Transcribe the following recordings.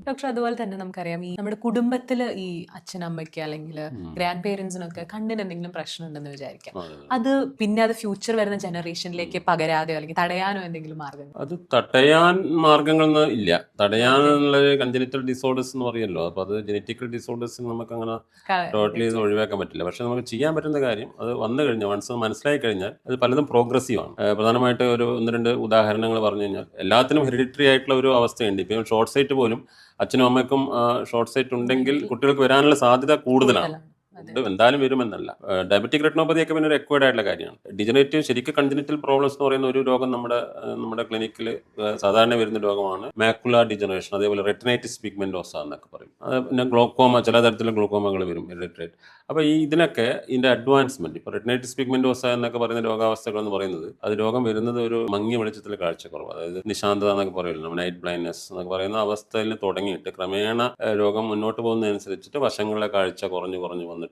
Doctor, അതുപോലെ തന്നെ നമുക്കറിയാം ഈ നമ്മുടെ കുടുംബത്തിൽ ഈ അച്ഛനമ്മയ്ക്ക് അല്ലെങ്കിൽ ഗ്രാൻഡ് പേരൻസിനൊക്കെ കണ്ണിന് എന്തെങ്കിലും പ്രശ്നം ഉണ്ടെന്ന് വിചാരിക്കാം. അത് പിന്നെ അത് ഫ്യൂച്ചർ വരുന്ന ജനറേഷനിലേക്ക് പകരാതെയോ അല്ലെങ്കിൽ തടയാനോ എന്തെങ്കിലും മാർഗം? അത് തടയാൻ മാർഗങ്ങളൊന്നും ഇല്ല. തടയാനുള്ള കൺജനിറ്റൽ ഡിസോർഡേഴ്സ് എന്ന് പറയുമല്ലോ. അപ്പോൾ അത് ജനറ്റിക്കൽ ഡിസോർഡേഴ്സ് നമുക്ക് അങ്ങനെ ടോട്ടലി ഇത് ഒഴിവാക്കാൻ പറ്റില്ല. പക്ഷെ നമുക്ക് ചെയ്യാൻ പറ്റുന്ന കാര്യം, അത് വന്നു കഴിഞ്ഞാൽ വൺസ് മനസ്സിലായി കഴിഞ്ഞാൽ അത് പലതും പ്രോഗ്രസീവ് ആണ്. പ്രധാനമായിട്ട് ഒരു 1-2 ഉദാഹരണങ്ങൾ പറഞ്ഞു കഴിഞ്ഞാൽ, എല്ലാത്തിനും ഹെറിഡിറ്ററി ആയിട്ടുള്ള ഒരു അവസ്ഥയുണ്ട്. ഇപ്പം ഷോർട്ട് സൈറ്റ് പോലും അച്ഛനും അമ്മയ്ക്കും ഷോർട്ട് സൈറ്റ് ഉണ്ടെങ്കിൽ കുട്ടികൾക്ക് വരാനുള്ള സാധ്യത കൂടുതലാണ്. എന്തായാലും വരുമെന്നല്ല. ഡയബറ്റിക് റെറ്റിനോപ്പതി ഒക്കെ പിന്നെ ഒരു എക്വയർഡ് ആയിട്ടുള്ള കാര്യമാണ്. ഡിജനറേറ്റീവ് ശരിക്കും കൺജനിറ്റൽ പ്രോബ്ലംസ് എന്ന് പറയുന്ന ഒരു രോഗം നമ്മുടെ ക്ലിനിക്കിൽ സാധാരണ വരുന്ന രോഗമാണ് മാക്കുലാർ ഡിജനറേഷൻ. അതേപോലെ റെറ്റിനൈറ്റിസ് പിഗ്മെന്റോസ എന്നൊക്കെ പറയും. അത് പിന്നെ ഗ്ലോക്കോമ, ചില തരത്തിലുള്ള ഗ്ലോക്കോമകൾ വരും ഹെറിഡിറ്ററി. അപ്പോൾ ഇതിനൊക്കെ ഇതിന്റെ അഡ്വാൻസ്മെന്റ്, ഇപ്പോൾ റെറ്റിനൈറ്റിസ് പിഗ്മെന്റോസ എന്നൊക്കെ പറയുന്ന രോഗാവസ്ഥകൾ എന്ന് പറയുന്നത്, അത് രോഗം വരുന്നത് ഒരു മങ്ങിയ വെളിച്ചത്തിൽ കാഴ്ചക്കുറവ്, അതായത് നിശാന്തത എന്നൊക്കെ പറയുമല്ലോ, നൈറ്റ് ബ്ലൈൻഡ്നെസ് എന്നൊക്കെ പറയുന്ന അവസ്ഥയിൽ തുടങ്ങിയിട്ട് ക്രമേണ രോഗം മുന്നോട്ട് പോകുന്നതനുസരിച്ചിട്ട് വശങ്ങളിലെ കാഴ്ച കുറഞ്ഞു വന്നിട്ട്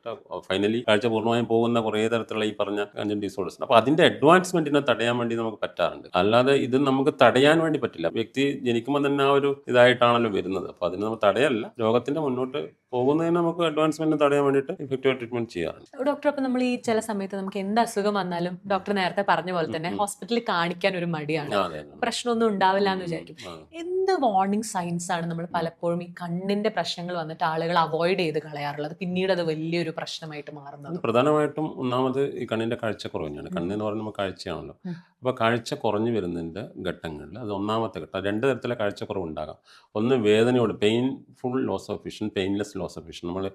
ഫൈനലി കാഴ്ച പൂർണ്ണമായും പോകുന്ന കുറേ തരത്തിലുള്ള ഈ പറഞ്ഞ കൺജനിറ്റൽ ഡിസോർഡേഴ്സ്. അപ്പോൾ അതിന്റെ അഡ്വാൻസ്മെന്റിനെ തടയാൻ വേണ്ടി നമുക്ക് പറ്റാറുണ്ട്. അല്ലാതെ ഇത് നമുക്ക് തടയാൻ വേണ്ടി പറ്റില്ല. വ്യക്തി ജനിക്കുമ്പോൾ തന്നെ ആ ഒരു ഇതായിട്ടാണല്ലോ വരുന്നത്. അപ്പോൾ അതിന് നമുക്ക് തടയല്ല, രോഗത്തിന്റെ മുന്നോട്ട് പോകുന്നതിന് നമുക്ക് അഡ്വാൻസ്മെന്റ് തടയാൻ വേണ്ടിയിട്ട് ഇഫക്റ്റീവ് ട്രീറ്റ്മെന്റ് ചെയ്യാറുണ്ട്. ഡോക്ടർ, അപ്പോൾ നമ്മൾ ഈ ചില സമയത്ത് നമുക്ക് എന്ത് അസുഖം വന്നാലും ഡോക്ടർ നേരത്തെ പറഞ്ഞ പോലെ തന്നെ ഹോസ്പിറ്റലിൽ കാണിക്കാൻ ഒരു മടിയാണ്, പ്രശ്നമൊന്നും ഉണ്ടാവില്ല എന്ന് വിചാരിക്കും. എന്ത് വാർണിംഗ് സൈൻസ് ആണ് നമ്മൾ പലപ്പോഴും ഈ കണ്ണിന്റെ പ്രശ്നങ്ങൾ വന്നിട്ട് ആളുകൾ അവോയ്ഡ് ചെയ്ത് കളയാറുള്ളത്, പിന്നീട് അത് വലിയൊരു പ്രശ്നമായിട്ട് മാറുന്നത്? പ്രധാനമായിട്ടും ഒന്നാമത് ഈ കണ്ണിന്റെ കാഴ്ചക്കുറവ് തന്നെയാണ്. കണ്ണെന്ന് പറയുമ്പോൾ കാഴ്ചയാണല്ലോ. അപ്പോൾ കാഴ്ച കുറഞ്ഞു വരുന്നതിൻ്റെ ഘട്ടങ്ങളിൽ അത് ഒന്നാമത്തെ ഘട്ടം. 2 തരത്തിലെ കാഴ്ചക്കുറവ് ഉണ്ടാകാം. ഒന്ന് വേദനയോട്, painful loss of vision, painless loss of vision. നമ്മൾ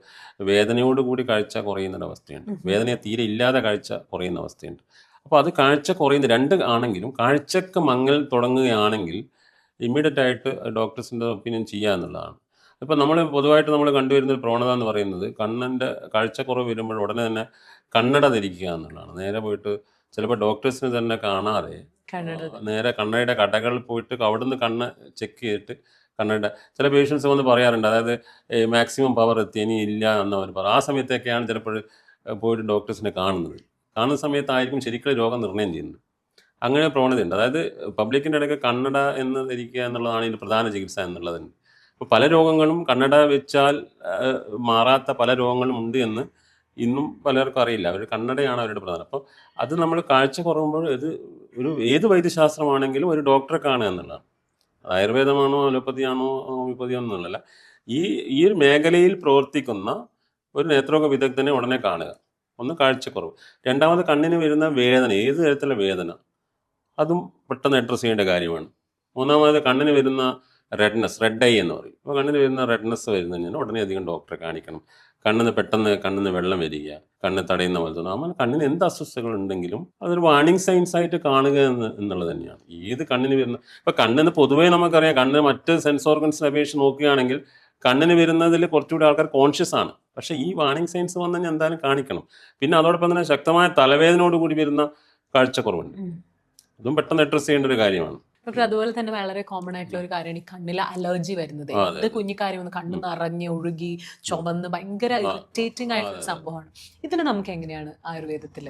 വേദനയോട് കൂടി കാഴ്ച കുറയുന്നൊരവസ്ഥയുണ്ട്, വേദനയെ തീരെ ഇല്ലാതെ കാഴ്ച കുറയുന്ന അവസ്ഥയുണ്ട്. അപ്പോൾ അത് കാഴ്ച കുറയുന്ന 2 ആണെങ്കിലും കാഴ്ചക്ക് മങ്ങൽ തുടങ്ങുകയാണെങ്കിൽ ഇമ്മീഡിയറ്റ് ആയിട്ട് ഡോക്ടേഴ്സിൻ്റെ ഒപ്പീനിയൻ ചെയ്യുക എന്നുള്ളതാണ്. ഇപ്പോൾ നമ്മൾ പൊതുവായിട്ട് നമ്മൾ കണ്ടുവരുന്ന ഒരു പ്രവണത എന്ന് പറയുന്നത്, കണ്ണിൻ്റെ കാഴ്ചക്കുറവ് വരുമ്പോൾ ഉടനെ തന്നെ കണ്ണട ധരിക്കുക എന്നുള്ളതാണ്. നേരെ പോയിട്ട് ചിലപ്പോൾ ഡോക്ടേഴ്സിന് തന്നെ കാണാതെ നേരെ കണ്ണടയുടെ കടകളിൽ പോയിട്ട് അവിടുന്ന് കണ്ണ് ചെക്ക് ചെയ്തിട്ട് കണ്ണട, ചില പേഷ്യൻസ് വന്ന് പറയാറുണ്ട്, അതായത് മാക്സിമം പവർ എത്തി, ഇനി ഇല്ല എന്നവർ പറയും. ആ സമയത്തൊക്കെയാണ് ചിലപ്പോൾ പോയിട്ട് ഡോക്ടേഴ്സിനെ കാണുന്ന സമയത്തായിരിക്കും ശരിക്കും രോഗം നിർണ്ണയം ചെയ്യുന്നത്. അങ്ങനെ പ്രവണതയുണ്ട്. അതായത് പബ്ലിക്കിൻ്റെ ഇടയ്ക്ക് കണ്ണട എന്ന് ധരിക്കുക എന്നുള്ളതാണ് ഇതിൻ്റെ പ്രധാന ചികിത്സ എന്നുള്ളതുണ്ട്. ഇപ്പോൾ പല രോഗങ്ങളും കണ്ണട വെച്ചാൽ മാറാത്ത പല രോഗങ്ങളും ഉണ്ട് എന്ന് ഇന്നും പലർക്കും അറിയില്ല. അവർ കണ്ണടയാണ് അവരുടെ പ്രധാനം. അപ്പോൾ അത് നമ്മൾ കാഴ്ച കുറയുമ്പോൾ ഏത് വൈദ്യശാസ്ത്രമാണെങ്കിലും ഒരു ഡോക്ടറെ കാണുക എന്നുള്ളതാണ്. ആയുർവേദമാണോ അലോപ്പതിയാണോ ഹോമിയോപ്പതിയാണോ എന്നുള്ളതല്ല, ഈ ഒരു മേഖലയിൽ പ്രവർത്തിക്കുന്ന ഒരു നേത്രരോഗ വിദഗ്ധനെ ഉടനെ കാണുക. ഒന്ന് കാഴ്ചക്കുറവ്. രണ്ടാമത് കണ്ണിന് വരുന്ന വേദന, ഏത് തരത്തിലുള്ള വേദന, അതും പെട്ടെന്ന് അഡ്രസ് ചെയ്യേണ്ട കാര്യമാണ്. മൂന്നാമത് കണ്ണിന് വരുന്ന റെഡ് ഐ എന്ന് പറയും. അപ്പോൾ കണ്ണിന് വരുന്ന റെഡ്നെസ് വരുന്നതിന് ഉടനെ അധികം ഡോക്ടറെ കാണിക്കണം. കണ്ണിന് വെള്ളം വരിക, കണ്ണ് തടയുന്ന പോലെ തോന്നുന്നു. അങ്ങനെ കണ്ണിന് എന്ത് അസ്വസ്ഥതകൾ ഉണ്ടെങ്കിലും അതൊരു വാർണിംഗ് സൈൻസ് ആയിട്ട് കാണുക എന്നുള്ളത് തന്നെയാണ്. ഏത് കണ്ണിന് വരുന്ന, ഇപ്പോൾ കണ്ണിന് പൊതുവേ നമുക്കറിയാം, കണ്ണ് മറ്റ് സെൻസ് ഓർഗൻസിനെ അപേക്ഷിച്ച് നോക്കുകയാണെങ്കിൽ കണ്ണിന് വരുന്നതിൽ കുറച്ചുകൂടി ആൾക്കാർ കോൺഷ്യസ് ആണ്. പക്ഷേ ഈ വാർണിംഗ് സൈൻസ് വന്നു കഴിഞ്ഞാൽ എന്തായാലും കാണിക്കണം. പിന്നെ അതോടൊപ്പം തന്നെ ശക്തമായ തലവേദനയോട് കൂടി വരുന്ന കാഴ്ചക്കുറവുണ്ട്, അതും പെട്ടെന്ന് അഡ്രസ് ചെയ്യേണ്ട ഒരു കാര്യമാണ്. ഡോക്ടർ, അതുപോലെ തന്നെ വളരെ കോമൺ ആയിട്ടുള്ള ഒരു കാര്യമാണ് ഈ കണ്ണിലെ അലർജി വരുന്നത്. ഇത് കുഞ്ഞിക്കാര്യം കണ്ണ് നിറഞ്ഞ് ഒഴുകി ചുമന്ന് ഭയങ്കര ഇറിറ്റേറ്റിംഗ് ആയിട്ടുള്ള സംഭവമാണ്. ഇതിന് നമുക്ക് എങ്ങനെയാണ് ആയുർവേദത്തിൽ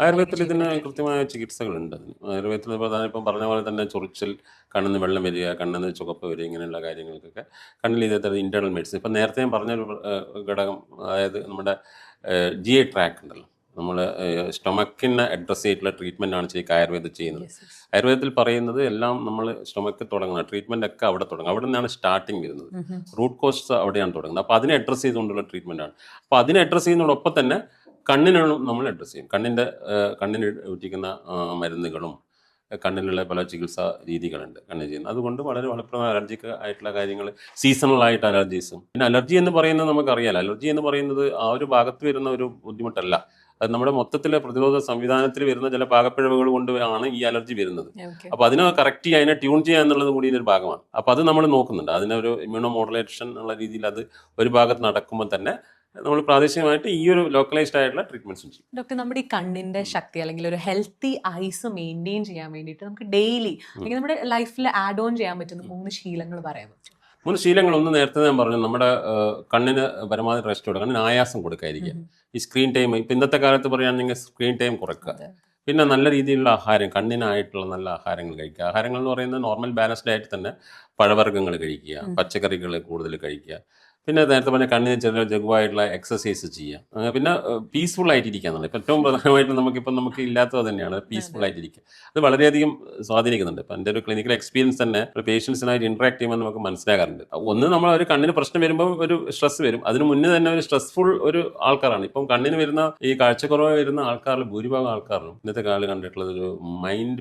ഇതിന് കൃത്യമായ ചികിത്സകളുണ്ട്. ആയുർവേദത്തിൽ ഇപ്പം പറഞ്ഞ പോലെ തന്നെ ചൊറിച്ചൽ, കണ്ണിന് വെള്ളം വരിക, കണ്ണിന് ചുവപ്പ് വരിക, ഇങ്ങനെയുള്ള കാര്യങ്ങൾക്കൊക്കെ കണ്ണിൽ ഇതേ ഇന്റേണൽ മെഡിസിൻ. ഇപ്പം നേരത്തെ ഞാൻ പറഞ്ഞൊരു ഘടകം, അതായത് നമ്മുടെ GI ട്രാക്ക് ഉണ്ടല്ലോ, നമ്മൾ സ്റ്റൊമക്കിനെ അഡ്രസ് ചെയ്തിട്ടുള്ള ട്രീറ്റ്മെൻ്റ് ആണ് ശരിക്കും ആയുർവേദം ചെയ്യുന്നത്. ആയുർവേദത്തിൽ പറയുന്നത് എല്ലാം നമ്മൾ സ്റ്റൊമക്കിൽ തുടങ്ങുന്ന ട്രീറ്റ്മെൻ്റ് ഒക്കെ അവിടെ തുടങ്ങും. അവിടെ നിന്നാണ് സ്റ്റാർട്ടിങ് വരുന്നത്, റൂട്ട് കോസ് അവിടെയാണ് തുടങ്ങുന്നത്. അപ്പോൾ അതിനെ അഡ്രസ് ചെയ്തുകൊണ്ടുള്ള ട്രീറ്റ്മെൻ്റ് ആണ്. അപ്പോൾ അതിനെ അഡ്രസ് ചെയ്യുന്നതോടൊപ്പം തന്നെ കണ്ണിനാണ് നമ്മൾ അഡ്രസ് ചെയ്യും. കണ്ണിന് ഒറ്റിക്കുന്ന മരുന്നുകളും കണ്ണിലുള്ള പല ചികിത്സാ രീതികളുണ്ട് കണ്ണിന് ചെയ്യുന്നത്. അതുകൊണ്ട് വളരെ ഫലപ്രദമായ അലർജിക്ക് ആയിട്ടുള്ള കാര്യങ്ങൾ, സീസണൽ ആയിട്ട് അലർജീസും. പിന്നെ അലർജി എന്ന് പറയുന്നത് നമുക്കറിയാലോ, അലർജി എന്ന് പറയുന്നത് ആ ഒരു ഭാഗത്ത് വരുന്ന ഒരു ബുദ്ധിമുട്ടല്ല, അത് നമ്മുടെ മൊത്തത്തിലെ പ്രതിരോധ സംവിധാനത്തിൽ വരുന്ന ചില പാകപ്പിഴവുകൾ കൊണ്ട് ആണ് ഈ അലർജി വരുന്നത്. അപ്പോൾ അതിനെ കറക്റ്റ് ചെയ്യുക, അതിനെ ട്യൂൺ ചെയ്യുക എന്നുള്ളത് കൂടി ഒരു ഭാഗമാണ്. അപ്പോൾ അത് നമ്മൾ നോക്കുന്നുണ്ട്. അതിനൊരു ഇമ്മ്യൂണോ മോഡുലേഷൻ എന്നുള്ള രീതിയിൽ അത് ഒരു ഭാഗത്ത് നടക്കുമ്പോൾ തന്നെ നമ്മൾ പ്രാദേശികമായിട്ട് ഈ ഒരു ലോക്കലൈസ്ഡ് ആയിട്ടുള്ള ട്രീറ്റ്മെന്റ്സും ചെയ്യും. ഡോക്ടർ, നമ്മുടെ ഈ കണ്ണിന്റെ ശക്തി അല്ലെങ്കിൽ ഒരു ഹെൽത്തി ഐസ് മെയിൻറ്റെയിൻ ചെയ്യാൻ വേണ്ടിയിട്ട് നമുക്ക് ഡെയിലി അല്ലെങ്കിൽ നമ്മുടെ ലൈഫിൽ ആഡ് ഓൺ ചെയ്യാൻ പറ്റുന്ന 3 ശീലങ്ങൾ പറയാൻ പറ്റും? 3 ശീലങ്ങൾ. ഒന്ന് നേരത്തെ ഞാൻ പറഞ്ഞു, നമ്മുടെ കണ്ണിന് പരമാവധി റെസ്റ്റ് കൊടുക്കുക, കണ്ണിന് ആയാസം കൊടുക്കാതിരിക്കുക. ഈ സ്ക്രീൻ ടൈം, ഇപ്പം ഇന്നത്തെ കാലത്ത് പറയുകയാണെങ്കിൽ സ്ക്രീൻ ടൈം കുറയ്ക്കുക. പിന്നെ നല്ല രീതിയിലുള്ള ആഹാരം, കണ്ണിനായിട്ടുള്ള നല്ല ആഹാരങ്ങൾ കഴിക്കുക. ആഹാരങ്ങൾ എന്ന് പറയുന്നത് നോർമൽ ബാലൻസ്ഡ് ആയിട്ട് തന്നെ പഴവർഗ്ഗങ്ങൾ കഴിക്കുക, പച്ചക്കറികൾ കൂടുതൽ കഴിക്കുക. പിന്നെ നേരത്തെ പറഞ്ഞ കണ്ണിന് ചെറിയ ലഘുവായിട്ടുള്ള എക്സസൈസ് ചെയ്യുക. പിന്നെ പീസ്ഫുൾ ആയിട്ടിരിക്കുക എന്നുള്ളത് ഇപ്പം ഏറ്റവും പ്രധാനമായിട്ടും നമുക്ക് ഇല്ലാത്തത് തന്നെയാണ് പീസ്ഫുൾ ആയിട്ടിരിക്കുക. അത് വളരെയധികം സ്വാധീനിക്കുന്നുണ്ട്. ഇപ്പം എൻ്റെ ഒരു ക്ലിനിക്കൽ എക്സ്പീരിയൻസ് തന്നെ ഒരു പേഷ്യൻസിനായിട്ട് ഇൻട്രാക്ട് ചെയ്യുമ്പോൾ നമുക്ക് മനസ്സിലാകാറുണ്ട്. ഒന്ന് നമ്മൾ ഒരു കണ്ണിന് പ്രശ്നം വരുമ്പോൾ ഒരു സ്ട്രെസ് വരും. അതിന് മുന്നേ തന്നെ ഒരു സ്ട്രെസ്ഫുൾ ഒരു ആൾക്കാരാണ്. ഇപ്പം കണ്ണിന് വരുന്ന ഈ കാഴ്ചക്കുറവ് വരുന്ന ആൾക്കാരിൽ ഭൂരിഭാഗം ആൾക്കാരും ഇന്നത്തെ കാലം കണ്ടിട്ടുള്ളത് ഒരു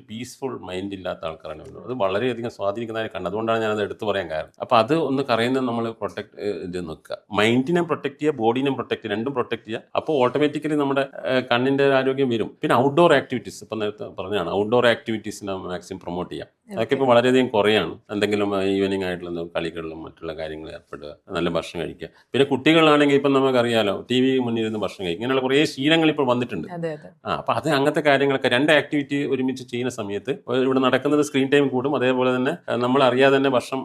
പീസ്ഫുൾ മൈൻഡ് ഇല്ലാത്ത ആൾക്കാരാണ് വരുന്നത്. അത് വളരെയധികം സ്വാധീനിക്കുന്നതായി കണ്ടത്. അതുകൊണ്ടാണ് ഞാനത് എടുത്തു പറയാൻ കാരണം. അപ്പോൾ അത് ഒന്ന് കറയുന്നത് നമ്മൾ പ്രൊട്ടക്ട് നിൽക്കുക. മൈൻഡിനെ പ്രൊട്ടക്ട് ചെയ്യുക, ബോഡീനെ പ്രൊട്ടക്ട് ചെയ്യുക, രണ്ടും പ്രൊട്ടക്ട് ചെയ്യുക. അപ്പോൾ ഓട്ടോമാറ്റിക്കലി നമ്മുടെ കണ്ണിന്റെ ആരോഗ്യം വരും. പിന്നെ ഔട്ട്ഡോർ ആക്ടിവിറ്റീസ്, ഇപ്പം നേരത്തെ പറഞ്ഞതാണ്, ഔട്ട്ഡോർ ആക്ടിവിറ്റീസിനെ മാക്സിമം പ്രൊമോട്ട് ചെയ്യാം. അതൊക്കെ ഇപ്പോൾ വളരെയധികം കുറയാണ്. എന്തെങ്കിലും ഈവനിങ് ആയിട്ടുള്ള കളികളിലും മറ്റുള്ള കാര്യങ്ങളിൽ ഏർപ്പെടുക, നല്ല ഭക്ഷണം കഴിക്കുക. പിന്നെ കുട്ടികളാണെങ്കിൽ ഇപ്പം നമുക്കറിയാലോ, ടി വി മുന്നിൽ ഇരുന്ന് ഭക്ഷണം കഴിക്കുക, ഇങ്ങനെയുള്ള കുറേ ശീലങ്ങൾ ഇപ്പോൾ വന്നിട്ടുണ്ട്. അപ്പം അത് അങ്ങനത്തെ കാര്യങ്ങളൊക്കെ രണ്ട് ആക്ടിവിറ്റി ഒരുമിച്ച് ചെയ്യുന്ന സമയത്ത് ഇവിടെ നടക്കുന്നത് സ്ക്രീൻ ടൈം കൂടും. അതേപോലെ തന്നെ നമ്മൾ അറിയാതെ തന്നെ ഭക്ഷണം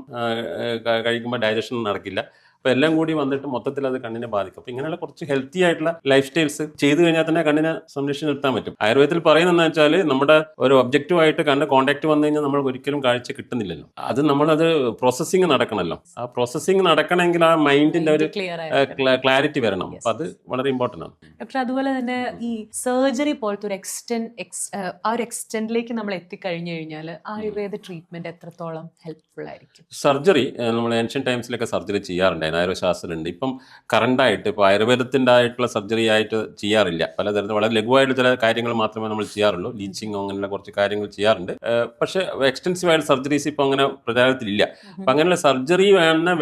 കഴിക്കുമ്പോൾ ഡൈജഷൻ നടക്കില്ല. അപ്പോൾ എല്ലാം കൂടി വന്നിട്ട് മൊത്തത്തിൽ അത് കണ്ണിനെ ബാധിക്കും. അപ്പോൾ ഇങ്ങനെയുള്ള കുറച്ച് ഹെൽത്തി ആയിട്ടുള്ള ലൈഫ് സ്റ്റൈൽസ് ചെയ്തു കഴിഞ്ഞാൽ തന്നെ കണ്ണിനെ സംരക്ഷിച്ച് നിർത്താൻ പറ്റും. ആയുർവേദത്തിൽ പറയുന്നതെന്ന് വെച്ചാൽ നമ്മുടെ ഒരു ഒബ്ജക്റ്റീവായിട്ട് കണ്ണ് കോൺടാക്ട് വന്നു കഴിഞ്ഞാൽ നമ്മൾ ഒരിക്കലും കാഴ്ച കിട്ടുന്നില്ലല്ലോ. അത് നമ്മളത് പ്രോസസ്സിങ് നടക്കണമല്ലോ. ആ പ്രോസസ്സിങ് നടക്കണമെങ്കിൽ ആ മൈൻഡിന്റെ ഒരു ക്ലാരിറ്റി വരണം. അപ്പം അത് വളരെ ഇമ്പോർട്ടൻ്റ് ആണ്. ഡോക്ടർ, അതുപോലെ തന്നെ ഈ സർജറി പോലത്തെ ഒരു ആ ഒരു എക്സ്റ്റെൻഡിലേക്ക് നമ്മൾ എത്തിക്കഴിഞ്ഞു കഴിഞ്ഞാൽ ആയുർവേദ ട്രീറ്റ്മെന്റ് എത്രത്തോളം ഹെൽപ്ഫുൾ ആയിരിക്കും? സർജറി നമ്മൾ ഏൻഷ്യൻ ടൈംസിലൊക്കെ സർജറി ചെയ്യാറുണ്ട്, ആയുർവേദശാസ്ത്രമുണ്ട്. ഇപ്പം കറണ്ടായിട്ട് ഇപ്പോൾ ആയുർവേദത്തിൻ്റെ ആയിട്ടുള്ള സർജറി ആയിട്ട് ചെയ്യാറില്ല. പലതരത്തിൽ വളരെ ലഘുവായിട്ട് ചില കാര്യങ്ങൾ മാത്രമേ നമ്മൾ ചെയ്യാറുള്ളൂ. ലീച്ചിങ് അങ്ങനെയുള്ള കുറച്ച് കാര്യങ്ങൾ ചെയ്യാറുണ്ട്. പക്ഷേ എക്സ്റ്റെൻസീവ് ആയിട്ട് സർജറീസ് ഇപ്പോൾ അങ്ങനെ പ്രചാരത്തിലില്ല. അപ്പം അങ്ങനെയുള്ള സർജറി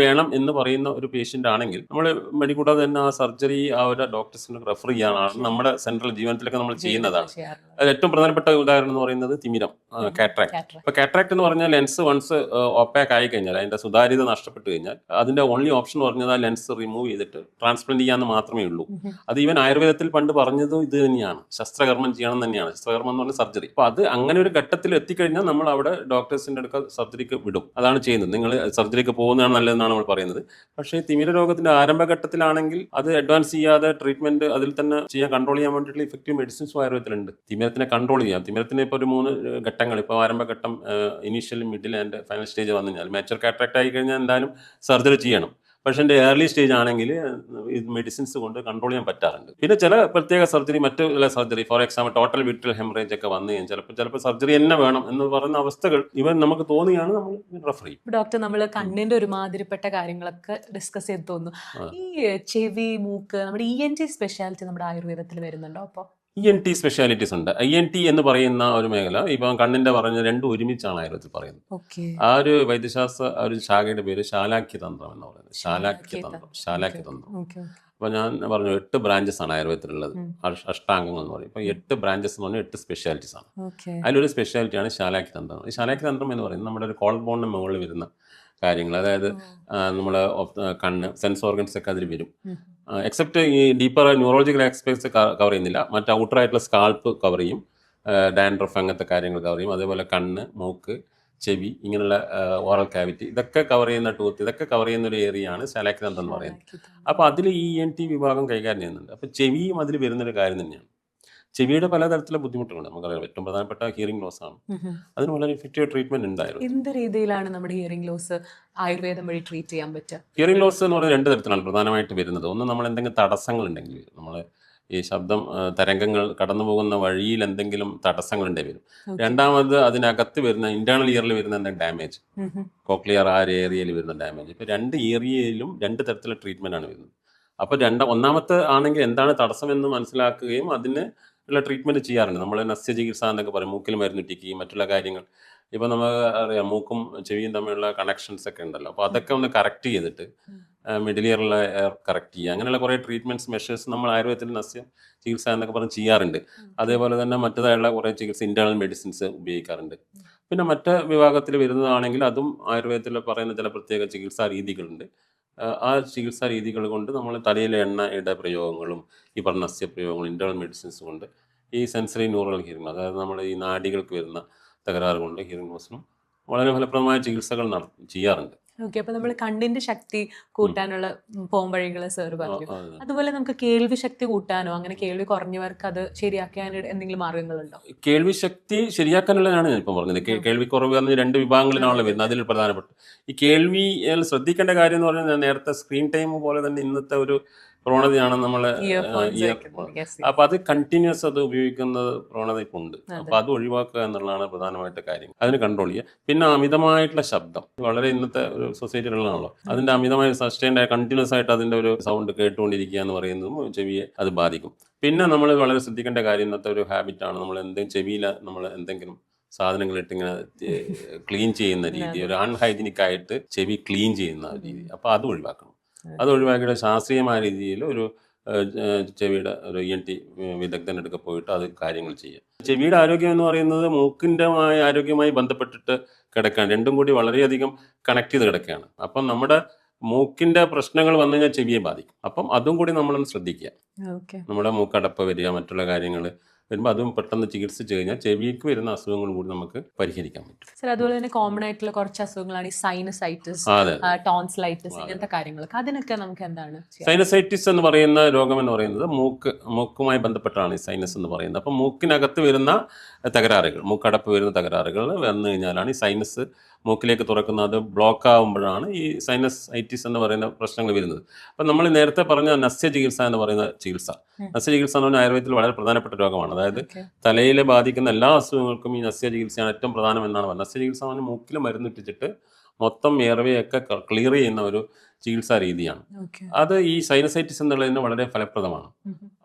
വേണം എന്ന് പറയുന്ന ഒരു പേഷ്യൻ്റ് ആണെങ്കിൽ നമ്മൾ മെഡിക്കൂടാതെ തന്നെ ആ സർജറി ആ ഒരു ഡോക്ടേഴ്സിന് റെഫർ ചെയ്യാനാണ് നമ്മുടെ സെൻട്രൽ ജീവനത്തിലൊക്കെ നമ്മൾ ചെയ്യുന്നതാണ്. അതിൽ ഏറ്റവും പ്രധാനപ്പെട്ട ഉദാഹരണം എന്ന് പറയുന്നത് തിമിരം, കാറ്ററാക്ട്. ഇപ്പോൾ കാറ്ററാക്ട് എന്ന് പറഞ്ഞാൽ ലെൻസ് വൺസ് ഒപ്പാക്ക് ആയി കഴിഞ്ഞാൽ, അതിൻ്റെ സുതാര്യത നഷ്ടപ്പെട്ട് കഴിഞ്ഞാൽ അതിൻ്റെ ഓൺലി ഓപ്ഷൻ പറഞ്ഞത് ആ ലെൻസ് റിമൂവ് ചെയ്തിട്ട് ട്രാൻസ്പ്ലാന്റ് ചെയ്യാന്ന് മാത്രമേ ഉള്ളൂ. അത് ഈവൻ ആയുർവേദത്തിൽ പണ്ട് പറഞ്ഞതും ഇത് തന്നെയാണ്, ശസ്ത്രകർമ്മം ചെയ്യണം തന്നെയാണ്. ശസ്ത്രകർമ്മം എന്ന് പറഞ്ഞാൽ സർജറി. അപ്പോൾ അത് അങ്ങനെ ഒരു ഘട്ടത്തിൽ എത്തിക്കഴിഞ്ഞാൽ നമ്മൾ അവിടെ ഡോക്ടേഴ്സിൻ്റെ അടുക്ക സർജറിക്ക് വിടും. അതാണ് ചെയ്യുന്നത്. നിങ്ങൾ സർജറിക്ക് പോകുന്നതാണ് നല്ലതെന്നാണ് നമ്മൾ പറയുന്നത്. പക്ഷേ തിമിര രോഗത്തിന്റെ ആരംഭഘട്ടത്തിലാണെങ്കിൽ അത് അഡ്വാൻസ് ചെയ്യാതെ ട്രീറ്റ്മെന്റ് അതിൽ തന്നെ കൺട്രോൾ ചെയ്യാൻ വേണ്ടിയിട്ടുള്ള ഇഫക്റ്റീവ് മെഡിസിൻസും ആയുർവേദത്തിലുണ്ട്. തിമിരത്തിനെ കൺട്രോൾ ചെയ്യാം. തിമിരത്തിന് ഇപ്പോൾ ഒരു 3 ഘട്ടങ്ങൾ, ഇപ്പോൾ ആരംഭഘട്ടം, initial, middle and final stage വന്നു കഴിഞ്ഞാൽ, മേജർ കാറ്ററാക്ട് ആയി കഴിഞ്ഞാൽ എന്തായാലും സർജറി ചെയ്യണം. പക്ഷേ എൻ്റെ ഏർലി സ്റ്റേജ് ആണെങ്കിൽ ഇത് മെഡിസിൻസ് കൊണ്ട് കൺട്രോൾ ചെയ്യാൻ പറ്റാറുണ്ട്. പിന്നെ ചില പ്രത്യേക സർജറി, മറ്റുള്ള surgery, for example total vitreous haemorrhage ഒക്കെ വന്നു കഴിഞ്ഞാൽ ചിലപ്പോൾ സർജറി തന്നെ വേണം എന്ന് പറയുന്ന അവസ്ഥകൾ ഇവൻ നമുക്ക് തോന്നിയാണ് നമ്മൾ റെഫർ ചെയ്യും. ഡോക്ടർ, നമ്മൾ കണ്ണിന്റെ ഒരുമാതിരിപ്പെട്ട കാര്യങ്ങളൊക്കെ ഡിസ്കസ് ചെയ്ത് തോന്നുന്നു. ഈ ചെവി, മൂക്ക്, നമ്മുടെ ENT സ്പെഷ്യാലിറ്റി നമ്മുടെ ആയുർവേദത്തിൽ വരുന്നുണ്ടോ? അപ്പോൾ ENT സ്പെഷ്യാലിറ്റീസ് ഉണ്ട്. ENT എന്ന് പറയുന്ന ഒരു മേഖല ഇപ്പം കണ്ണിന്റെ പറഞ്ഞ രണ്ടും ഒരുമിച്ചാണ് ആയുർവേദത്തിൽ പറയുന്നത്. ആ ഒരു വൈദ്യശാസ്ത്ര ഒരു ശാഖയുടെ പേര് ശാലാക്യതന്ത്രം എന്ന് പറയുന്നത്. ശാലാക്യതന്ത്രം. അപ്പോൾ ഞാൻ പറഞ്ഞു 8 ബ്രാഞ്ചസ് ആണ് ആയുർവേദത്തിലുള്ളത്, അഷ്ടാംഗങ്ങൾ എന്ന് പറയും. ഇപ്പോൾ 8 ബ്രാഞ്ചസ് എന്ന് പറഞ്ഞാൽ 8 സ്പെഷ്യാലിറ്റീസ് ആണ്. അതിലൊരു സ്പെഷ്യാലിറ്റിയാണ് ശാലാക്യതന്ത്രം. ഈ ശാലാക്യതന്ത്രം എന്ന് പറയുന്നത് നമ്മുടെ ഒരു കോൾ ബോണിന് മുകളിൽ വരുന്ന കാര്യങ്ങൾ, അതായത് നമ്മൾ കണ്ണ്, സെൻസ് ഓർഗൻസ് ഒക്കെ അതിൽ വരും. എക്സെപ്റ്റ് ഈ ഡീപ്പർ ന്യൂറോളജിക്കൽ ആസ്പെക്ട്സ് കവർ ചെയ്യുന്നില്ല. മറ്റ് ഔട്ടറായിട്ടുള്ള സ്കാൾപ്പ് കവർ ചെയ്യും, ഡാൻഡ്രഫ് അങ്ങനത്തെ കാര്യങ്ങൾ കവർ ചെയ്യും. അതേപോലെ കണ്ണ്, മൂക്ക്, ചെവി, ഇങ്ങനെയുള്ള ഓറൽ കാവിറ്റി, ഇതൊക്കെ കവർ ചെയ്യുന്ന ടൂത്ത്, ഇതൊക്കെ കവർ ചെയ്യുന്ന ഒരു ഏരിയയാണ് ശാലാക്യതന്ത്രം എന്ന് പറയുന്നത്. അപ്പോൾ അതിൽ ENT വിഭാഗം കൈകാര്യം ചെയ്യുന്നുണ്ട്. അപ്പോൾ ചെവിയും അതിൽ വരുന്നൊരു കാര്യം തന്നെയാണ്. ചെവിയുടെ പലതരത്തിലുള്ള ബുദ്ധിമുട്ടുകളുണ്ട്. നമുക്കറിയാം ഏറ്റവും പ്രധാനപ്പെട്ട ഹിയറിംഗ് ലോസ് ആണ്. അതിന് വളരെ ഇഫക്റ്റീവ് ട്രീറ്റ്മെന്റ് ഉണ്ടായിരുന്നു. എന്ത് രീതിയിലാണ് നമ്മുടെ ഹിയറിംഗ് ലോസ് ആയുർവേദം വഴി ട്രീറ്റ് ചെയ്യാൻ പറ്റുക? ഹിയറിംഗ് ലോസ് എന്ന് പറയുന്നത് 2 തരത്തിലാണ് പ്രധാനമായിട്ട് വരുന്നത്. ഒന്ന്, നമ്മൾ എന്തെങ്കിലും തടസ്സങ്ങൾ ഉണ്ടെങ്കിൽ വരും. നമ്മൾ ഈ ശബ്ദം തരംഗങ്ങൾ കടന്നു പോകുന്ന വഴിയിൽ എന്തെങ്കിലും തടസ്സങ്ങൾ ഉണ്ടെങ്കിൽ വരും. രണ്ടാമത്, അതിനകത്ത് വരുന്ന ഇന്റേണൽ ഇയറിൽ വരുന്ന എന്തെങ്കിലും ഡാമേജ്, കോക്ലിയർ ആ ഏരിയയിൽ വരുന്ന ഡാമേജ്. ഇപ്പോൾ 2 ഏരിയയിലും 2 തരത്തിലുള്ള ട്രീറ്റ്മെന്റ് ആണ് വരുന്നത്. അപ്പോൾ ഒന്നാമത്തെ ആണെങ്കിൽ എന്താണ് തടസ്സം എന്ന് മനസ്സിലാക്കുകയും അതിന് ഉള്ള ട്രീറ്റ്മെന്റ് ചെയ്യാറുണ്ട്. നമ്മൾ നസ്യ ചികിത്സ എന്നൊക്കെ പറയും. മൂക്കിൽ മരുന്നിട്ടിക്കുകയും മറ്റുള്ള കാര്യങ്ങൾ. ഇപ്പോൾ നമുക്ക് അറിയാം, മൂക്കും ചെവിയും തമ്മിലുള്ള കണക്ഷൻസ് ഒക്കെ ഉണ്ടല്ലോ. അപ്പോൾ അതൊക്കെ ഒന്ന് കറക്റ്റ് ചെയ്തിട്ട് മിഡിൽ ഇയറിലെ കറക്റ്റ് ചെയ്യുക. അങ്ങനെയുള്ള കുറേ ട്രീറ്റ്മെന്റ്സ്, മെഷേഴ്സ് നമ്മൾ ആയുർവേദത്തിൽ നസ്യ ചികിത്സ എന്നൊക്കെ പറഞ്ഞ് ചെയ്യാറുണ്ട്. അതേപോലെ തന്നെ മറ്റേതായുള്ള കുറേ ചികിത്സ, ഇന്റേണൽ മെഡിസിൻസ് ഉപയോഗിക്കാറുണ്ട്. പിന്നെ മറ്റ് വിഭാഗത്തിൽ വരുന്നതാണെങ്കിൽ അതും ആയുർവേദത്തിൽ പറയുന്ന ചില പ്രത്യേക ചികിത്സാ രീതികളുണ്ട്. ആ ചികിത്സാ രീതികൾ കൊണ്ട് നമ്മൾ തലയിലെ എണ്ണയുടെ പ്രയോഗങ്ങളും ഈ പറഞ്ഞ നസ്യ പ്രയോഗങ്ങളും ഇന്റേണൽ മെഡിസിൻസ് കൊണ്ട് ഈ സെൻസറി ന്യൂറൽ ഹിയറിംഗ്, അതായത് നമ്മൾ ഈ നാഡികൾക്ക് വരുന്ന തകരാറ് കൊണ്ട് ഹിയറിംഗ് ലോസിനും വളരെ ഫലപ്രദമായ ചികിത്സകൾ ചെയ്യാറുണ്ട്. ഓക്കെ, അപ്പൊ നമ്മൾ കണ്ണിന്റെ ശക്തി കൂട്ടാനുള്ള പോംവഴികൾ സാർ പറഞ്ഞു. അതുപോലെ നമുക്ക് കേൾവി ശക്തി കൂട്ടാനോ അങ്ങനെ കേൾവി കുറഞ്ഞവർക്ക് അത് ശരിയാക്കാൻ എന്തെങ്കിലും മാർഗങ്ങളുണ്ടോ? കേൾവി ശക്തി ശരിയാക്കാനുള്ളതാണ് ഞാൻ ഇപ്പം പറഞ്ഞത്. കേൾവിക്കുറവ് എന്ന് 2 വിഭാഗങ്ങളിലാണല്ലോ വരുന്നത്. അതിൽ പ്രധാനപ്പെട്ട ഈ കേൾവി ശ്രദ്ധിക്കേണ്ട കാര്യം എന്ന് പറഞ്ഞാൽ, ഞാൻ നേരത്തെ സ്ക്രീൻ ടൈം പോലെ തന്നെ ഇന്നത്തെ ഒരു പ്രവണതയാണ് നമ്മൾ അപ്പൊ അത് കണ്ടിന്യൂസ് അത് ഉപയോഗിക്കുന്നത് പ്രവണത ഇപ്പം ഉണ്ട്. അപ്പൊ അത് ഒഴിവാക്കുക എന്നുള്ളതാണ് പ്രധാനമായിട്ട് കാര്യം. അതിന് കൺട്രോൾ ചെയ്യുക. പിന്നെ അമിതമായിട്ടുള്ള ശബ്ദം വളരെ ഇന്നത്തെ ഒരു സൊസൈറ്റിയിലുള്ളതാണല്ലോ. അതിന്റെ അമിതമായ സസ്റ്റൈൻഡ് കണ്ടിന്യൂസ് ആയിട്ട് അതിന്റെ ഒരു സൗണ്ട് കേട്ടുകൊണ്ടിരിക്കുക എന്ന് പറയുന്നതും ചെവിയെ അത് ബാധിക്കും. പിന്നെ നമ്മൾ വളരെ ശ്രദ്ധിക്കേണ്ട കാര്യം, ഇന്നത്തെ ഒരു ഹാബിറ്റാണ് നമ്മൾ എന്തെങ്കിലും ചെവിയിൽ നമ്മൾ എന്തെങ്കിലും സാധനങ്ങൾ ഇട്ടിങ്ങനെ ക്ലീൻ ചെയ്യുന്ന രീതി, ഒരു അൺഹൈജീനിക് ആയിട്ട് ചെവി ക്ലീൻ ചെയ്യുന്ന രീതി. അപ്പൊ അത് ഒഴിവാക്കണം. അത് ഒഴിവാക്കിയിട്ട് ശാസ്ത്രീയമായ രീതിയിൽ ഒരു ചെവിയുടെ ഒരു ENT വിദഗ്ധൻ്റെ അടുക്ക പോയിട്ട് അത് കാര്യങ്ങൾ ചെയ്യുക. ചെവിയുടെ ആരോഗ്യം എന്ന് പറയുന്നത് മൂക്കിൻ്റെ ആരോഗ്യവുമായി ബന്ധപ്പെട്ടിട്ട് കിടക്കുകയാണ്. രണ്ടും കൂടി വളരെയധികം കണക്ട് ചെയ്ത് കിടക്കുകയാണ്. അപ്പം നമ്മുടെ മൂക്കിൻ്റെ പ്രശ്നങ്ങൾ വന്നു കഴിഞ്ഞാൽ ചെവിയെ ബാധിക്കും. അപ്പം അതും കൂടി നമ്മളൊന്ന് ശ്രദ്ധിക്കുക. നമ്മുടെ മൂക്കടപ്പ് വരിക, മറ്റുള്ള കാര്യങ്ങൾ വരുമ്പോൾ അതും പെട്ടെന്ന് ചികിത്സിച്ച് കഴിഞ്ഞാൽ ചെവിക്ക് വരുന്ന അസുഖങ്ങളും കൂടി നമുക്ക് പരിഹരിക്കാൻ പറ്റും. സർ, അതുപോലെ തന്നെ കോമൺ ആയിട്ടുള്ള കുറച്ച് അസുഖങ്ങളാണ് ഈ സൈനസൈറ്റിസ്, ടോൺസിലൈറ്റിസ്, ഇങ്ങനത്തെ കാര്യങ്ങളൊക്കെ. അതിനൊക്കെ നമുക്ക് എന്താണ്? സൈനസൈറ്റിസ് എന്ന് പറയുന്ന രോഗം എന്ന് പറയുന്നത് മൂക്കുമായി ബന്ധപ്പെട്ടാണ് ഈ സൈനസ് എന്ന് പറയുന്നത്. അപ്പം മൂക്കിനകത്ത് വരുന്ന തകരാറുകൾ, മൂക്കടപ്പ് വരുന്ന തകരാറുകൾ വന്നു കഴിഞ്ഞാലാണ് ഈ സൈനസ് മൂക്കിലേക്ക് തുറക്കുന്നത്. അത് ബ്ലോക്ക് ആകുമ്പോഴാണ് ഈ സൈനസൈറ്റിസ് എന്ന് പറയുന്ന പ്രശ്നങ്ങൾ വരുന്നത്. അപ്പം നമ്മൾ നേരത്തെ പറഞ്ഞ നസ്യ ചികിത്സ എന്ന് പറയുന്ന ചികിത്സ, നസ്യ ചികിത്സ എന്ന് പറഞ്ഞാൽ ആയുർവേദത്തിൽ വളരെ പ്രധാനപ്പെട്ട രോഗമാണ്. അതായത് തലയിലെ ബാധിക്കുന്ന എല്ലാ അസുഖങ്ങൾക്കും ഈ നസ്യ ചികിത്സയാണ് ഏറ്റവും പ്രധാനം എന്നാണ് പറയുന്നത്. നസ്യ ചികിത്സ എന്ന് പറഞ്ഞാൽ മൂക്കിൽ മരുന്നിട്ടിച്ചിട്ട് മൊത്തം എയർവേയൊക്കെ ക്ലിയർ ചെയ്യുന്ന ഒരു ചികിത്സാ രീതിയാണ്. അത് ഈ സൈനസൈറ്റിസ് എന്നുള്ളതിന് വളരെ ഫലപ്രദമാണ്.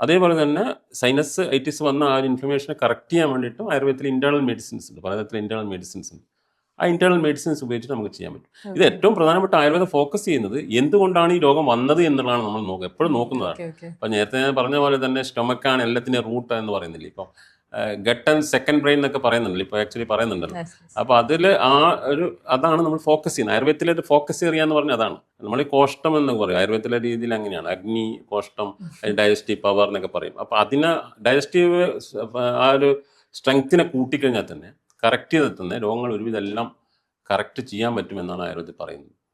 അതേപോലെ തന്നെ സൈനസ് ഐറ്റിസ് വന്ന ആ ഒരു ഇൻഫർമേഷനെ കറക്റ്റ് ചെയ്യാൻ വേണ്ടിയിട്ടും ആയുർവേദത്തിൽ ഇന്റേണൽ മെഡിസിൻസ് ഉണ്ട്, പലതരത്തിൽ ഇന്റേണൽ മെഡിസിൻസ് ഉണ്ട്. ആ ഇന്റേണൽ മെഡിസിൻസ് ഉപയോഗിച്ചിട്ട് നമുക്ക് ചെയ്യാൻ പറ്റും. ഇത് ഏറ്റവും പ്രധാനപ്പെട്ട ആയുർവേദം ഫോക്കസ് ചെയ്യുന്നത് എന്തുകൊണ്ടാണ് ഈ രോഗം വന്നത് എന്നുള്ളതാണ് നമ്മൾ എപ്പോഴും നോക്കുന്നതാണ്. അപ്പം നേരത്തെ ഞാൻ പറഞ്ഞ പോലെ തന്നെ സ്റ്റൊമക്കാണ് എല്ലാത്തിൻ്റെ റൂട്ട് എന്ന് പറയുന്നില്ല. ഇപ്പം ഗട്ട് ആൻഡ് സെക്കൻഡ് ബ്രെയിൻ എന്നൊക്കെ പറയുന്നുണ്ടല്ലോ, ഇപ്പോൾ ആക്ച്വലി പറയുന്നുണ്ടല്ലോ. അപ്പോൾ അതിൽ അതാണ് നമ്മൾ ഫോക്കസ് ചെയ്യുന്നത്. ആയുർവേദത്തിലെ ഒരു ഫോക്കസ് ഏരിയ എന്ന് പറഞ്ഞാൽ അതാണ്. നമ്മൾ ഈ കോഷ്ടം എന്ന് പറയും, ആയുർവേദത്തിലെ രീതിയിൽ അങ്ങനെയാണ്. അഗ്നി, കോഷ്ടം, ഡൈജസ്റ്റീവ് പവർ എന്നൊക്കെ പറയും. അപ്പോൾ അതിനെ ഡൈജസ്റ്റീവ് ആ ഒരു സ്ട്രെങ്ത്തിനെ കൂട്ടിക്കഴിഞ്ഞാൽ തന്നെ കറക്റ്റ് ചെയ്ത് തന്നെ രോഗങ്ങൾ ഒരുവിധം എല്ലാം കറക്റ്റ് ചെയ്യാൻ പറ്റുമെന്നാണ് ആയുർവേദത്തിൽ പറയുന്നത്.